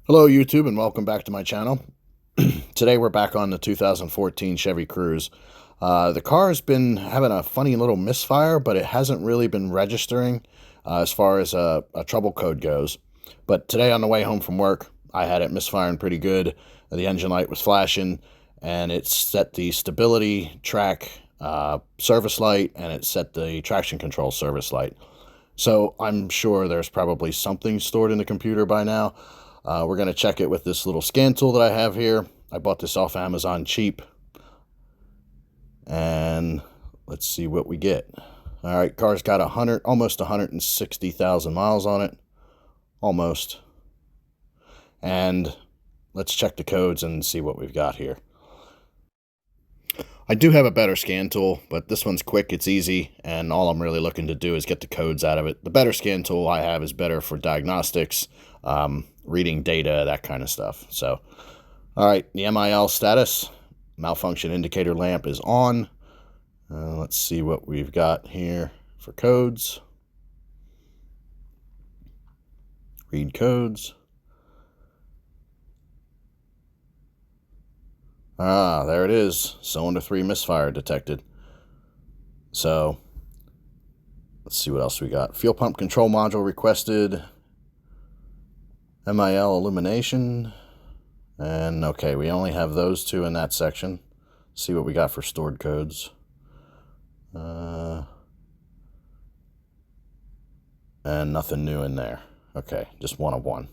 Hello YouTube and welcome back to my channel. Today we're back on the 2014 Chevy Cruze. The car has been having a funny little misfire, but it hasn't really been registering as far as a trouble code goes. But today on the way home from work, I had it misfiring pretty good. The engine light was flashing, and it set the stability track service light, and it set the traction control service light. So I'm sure there's probably something stored in the computer by now. We're going to check it with this little scan tool that I have here. I bought this off Amazon cheap. And let's see what we get. All right, car's got almost 160,000 miles on it. Almost. And let's check the codes and see what we've got here. I do have a better scan tool, but this one's quick, it's easy, and all I'm really looking to do is get the codes out of it. The better scan tool I have is better for diagnostics, reading data, that kind of stuff. So, all right, the MIL status, malfunction indicator lamp is on. Let's see what we've got here for codes. Read codes. Ah, there it is. Cylinder 3 misfire detected. So, let's see what else we got. Fuel pump control module requested. MIL illumination. And okay, we only have those two in that section. See what we got for stored codes. And nothing new in there. Okay, just one of one.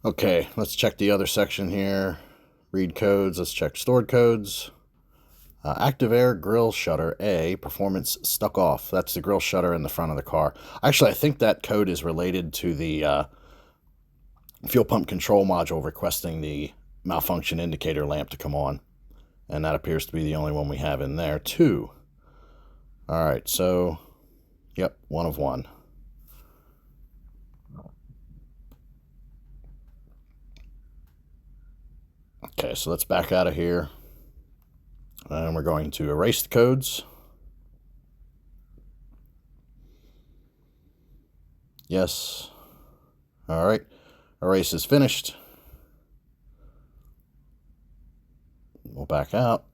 Okay, let's check the other section here. Read codes. Let's check stored codes. Active air grill shutter A, performance stuck off. That's the grill shutter in the front of the car. Actually, I think that code is related to the fuel pump control module requesting the malfunction indicator lamp to come on. And that appears to be the only one we have in there, too. All right, so, yep, one of one. Okay, so let's back out of here. And we're going to erase the codes. Yes. All right. Erase is finished. We'll back out.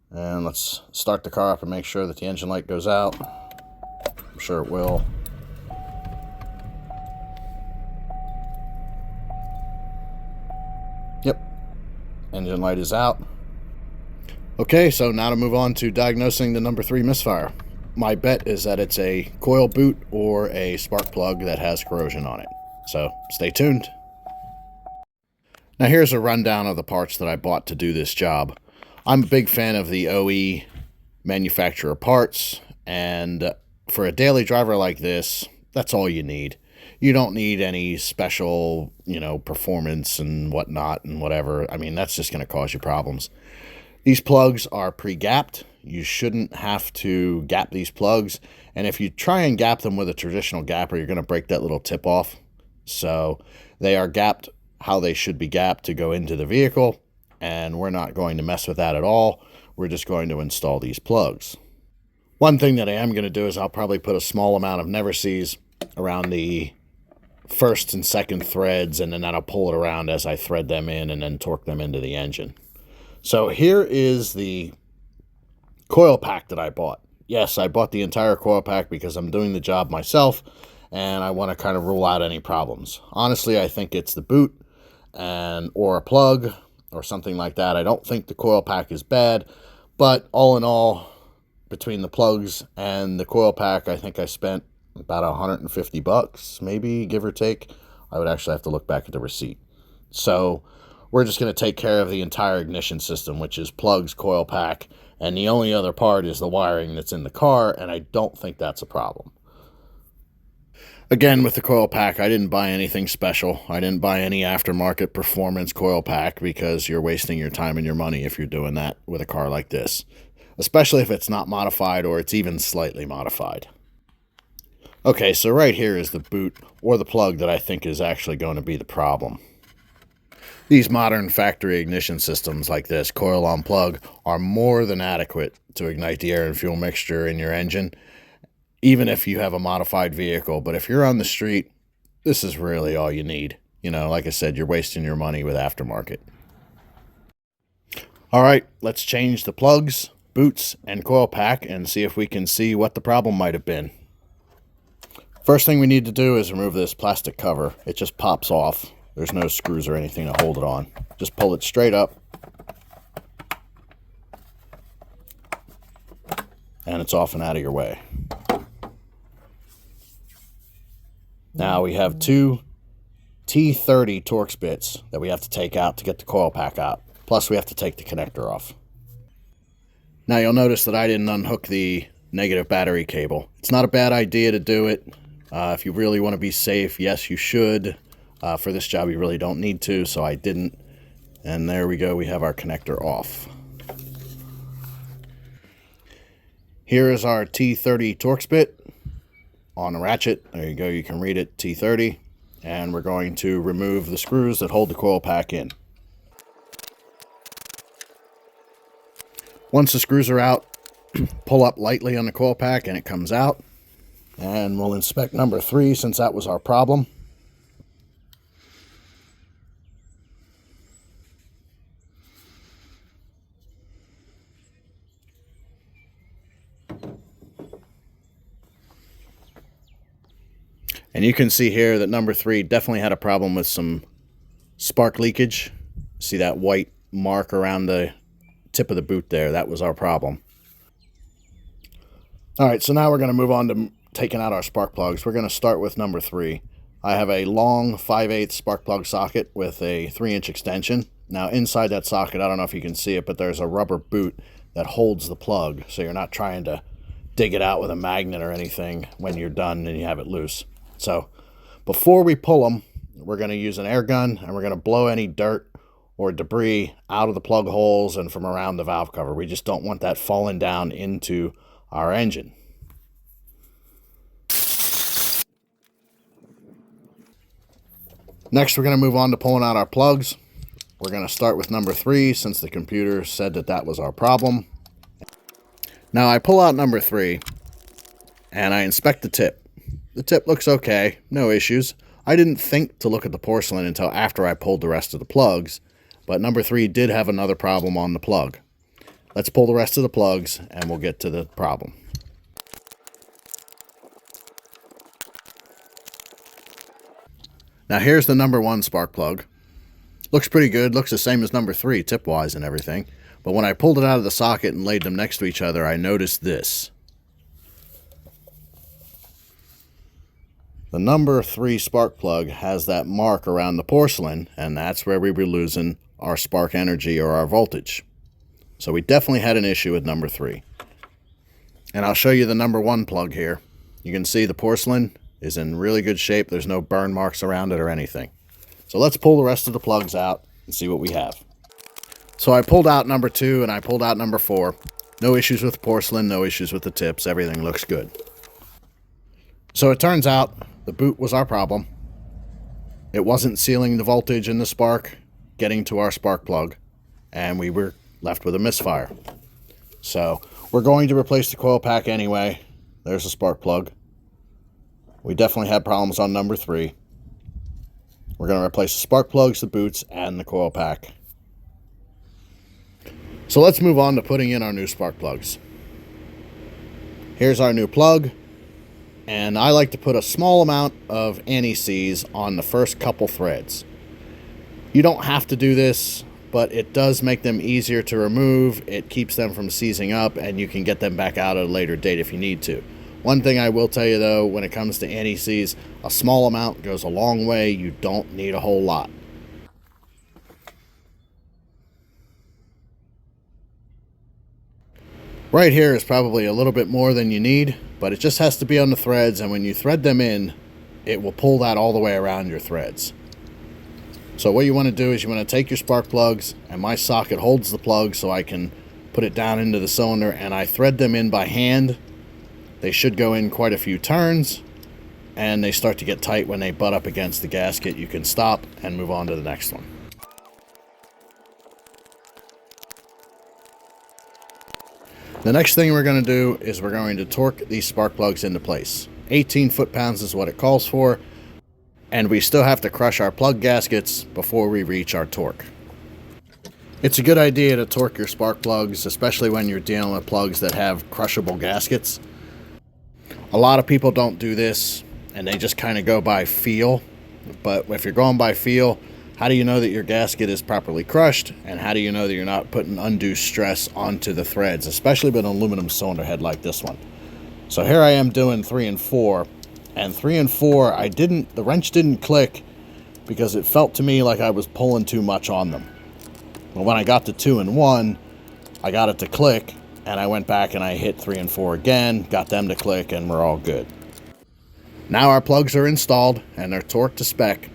And let's start the car up and make sure that the engine light goes out. I'm sure it will. Yep. Engine light is out. Okay, so now to move on to diagnosing the number 3 misfire. My bet is that it's a coil boot or a spark plug that has corrosion on it. So stay tuned. Now here's a rundown of the parts that I bought to do this job. I'm a big fan of the OE manufacturer parts, and for a daily driver like this, that's all you need. You don't need any special, performance and whatnot and whatever. I mean, that's just going to cause you problems. These plugs are pre-gapped. You shouldn't have to gap these plugs. And if you try and gap them with a traditional gapper, you're going to break that little tip off. So they are gapped how they should be gapped to go into the vehicle. And we're not going to mess with that at all. We're just going to install these plugs. One thing that I am going to do is I'll probably put a small amount of never sees around the first and second threads, and then I'll pull it around as I thread them in and then torque them into the engine. So here is the coil pack that I bought. Yes, I bought the entire coil pack because I'm doing the job myself and I want to kind of rule out any problems. Honestly, I think it's the boot or a plug or something like that. I don't think the coil pack is bad, but all in all, between the plugs and the coil pack, I think I spent about $150, maybe, give or take. I would actually have to look back at the receipt. So we're just going to take care of the entire ignition system, which is plugs, coil pack, and the only other part is the wiring that's in the car, and I don't think that's a problem. Again, with the coil pack, I didn't buy anything special. I didn't buy any aftermarket performance coil pack because you're wasting your time and your money if you're doing that with a car like this, especially if it's not modified or it's even slightly modified. Okay, so right here is the boot or the plug that I think is actually going to be the problem. These modern factory ignition systems like this coil on plug are more than adequate to ignite the air and fuel mixture in your engine, even if you have a modified vehicle. But if you're on the street, this is really all you need. You know, like I said, you're wasting your money with aftermarket. All right, let's change the plugs, boots, and coil pack and see if we can see what the problem might have been. First thing we need to do is remove this plastic cover. It just pops off. There's no screws or anything to hold it on. Just pull it straight up. And it's off and out of your way. Now we have two T30 Torx bits that we have to take out to get the coil pack out. Plus we have to take the connector off. Now you'll notice that I didn't unhook the negative battery cable. It's not a bad idea to do it. If you really want to be safe, yes, you should. For this job, you really don't need to, so I didn't. And there we go, we have our connector off. Here is our T30 Torx bit on a ratchet. There you go, you can read it, T30. And we're going to remove the screws that hold the coil pack in. Once the screws are out, pull up lightly on the coil pack and it comes out. And we'll inspect number 3 since that was our problem. And you can see here that number 3 definitely had a problem with some spark leakage. See that white mark around the tip of the boot there? That was our problem. All right, so now we're going to move on to taking out our spark plugs. We're going to start with number 3. I have a long 5/8 spark plug socket with a 3-inch extension. Now inside that socket, I don't know if you can see it, but there's a rubber boot that holds the plug, so you're not trying to dig it out with a magnet or anything when you're done and you have it loose. So before we pull them, we're going to use an air gun and we're going to blow any dirt or debris out of the plug holes and from around the valve cover. We just don't want that falling down into our engine. Next, we're going to move on to pulling out our plugs. We're going to start with number 3 since the computer said that that was our problem. Now I pull out number 3 and I inspect the tip. The tip looks okay, no issues. I didn't think to look at the porcelain until after I pulled the rest of the plugs, but number 3 did have another problem on the plug. Let's pull the rest of the plugs and we'll get to the problem. Now here's the number 1 spark plug. Looks pretty good, looks the same as number 3 tip-wise and everything. But when I pulled it out of the socket and laid them next to each other, I noticed this. The number 3 spark plug has that mark around the porcelain, and that's where we were losing our spark energy or our voltage. So we definitely had an issue with number 3. And I'll show you the number 1 plug here. You can see the porcelain is in really good shape. There's no burn marks around it or anything. So let's pull the rest of the plugs out and see what we have. So I pulled out number 2 and I pulled out number 4. No issues with the porcelain, no issues with the tips. Everything looks good. So it turns out the boot was our problem. It wasn't sealing the voltage in the spark, getting to our spark plug, and we were left with a misfire. So we're going to replace the coil pack anyway. There's a spark plug. We definitely had problems on number 3. We're going to replace the spark plugs, the boots, and the coil pack. So let's move on to putting in our new spark plugs. Here's our new plug. And I like to put a small amount of anti-seize on the first couple threads. You don't have to do this, but it does make them easier to remove. It keeps them from seizing up, and you can get them back out at a later date if you need to. One thing I will tell you though, when it comes to anti-seize, a small amount goes a long way. You don't need a whole lot. Right here is probably a little bit more than you need, but it just has to be on the threads, and when you thread them in, it will pull that all the way around your threads. So what you want to do is you want to take your spark plugs, and my socket holds the plug so I can put it down into the cylinder, and I thread them in by hand. They should go in quite a few turns, and they start to get tight when they butt up against the gasket, you can stop and move on to the next one. The next thing we're going to do is we're going to torque these spark plugs into place. 18 foot-pounds is what it calls for, and we still have to crush our plug gaskets before we reach our torque. It's a good idea to torque your spark plugs, especially when you're dealing with plugs that have crushable gaskets. A lot of people don't do this, and they just kind of go by feel. But if you're going by feel, how do you know that your gasket is properly crushed? And how do you know that you're not putting undue stress onto the threads, especially with an aluminum cylinder head like this one? So here I am doing 3 and 4. And 3 and 4, the wrench didn't click because it felt to me like I was pulling too much on them. But when I got to 2 and 1, I got it to click, and I went back and I hit 3 and 4 again, got them to click, and we're all good. Now our plugs are installed and they're torqued to spec.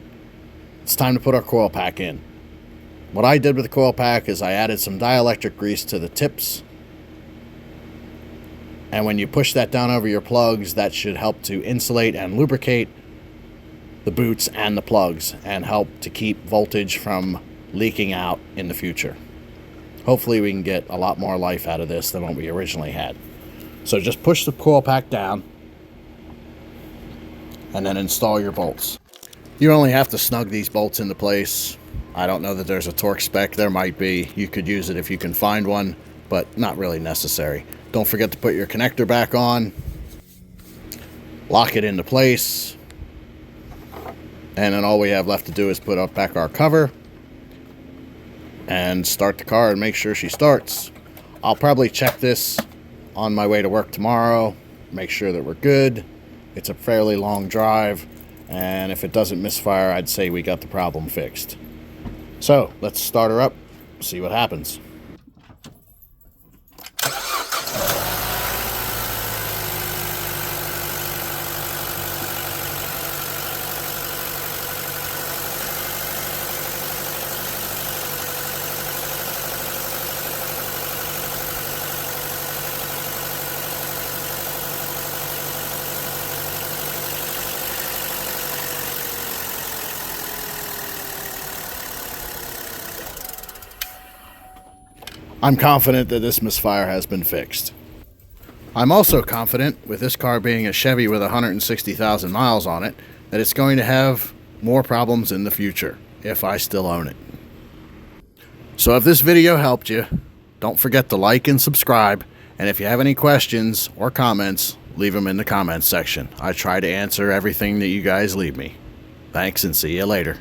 It's time to put our coil pack in. What I did with the coil pack is I added some dielectric grease to the tips. And when you push that down over your plugs, that should help to insulate and lubricate the boots and the plugs and help to keep voltage from leaking out in the future. Hopefully we can get a lot more life out of this than what we originally had. So just push the coil pack down and then install your bolts. You only have to snug these bolts into place. I don't know that there's a torque spec. There might be. You could use it if you can find one, but not really necessary. Don't forget to put your connector back on. Lock it into place. And then all we have left to do is put up back our cover and start the car and make sure she starts. I'll probably check this on my way to work tomorrow, make sure that we're good. It's a fairly long drive, and if it doesn't misfire, I'd say we got the problem fixed. So let's start her up, see what happens. I'm confident that this misfire has been fixed. I'm also confident, with this car being a Chevy with 160,000 miles on it, that it's going to have more problems in the future, if I still own it. So if this video helped you, don't forget to like and subscribe, and if you have any questions or comments, leave them in the comments section. I try to answer everything that you guys leave me. Thanks, and see you later.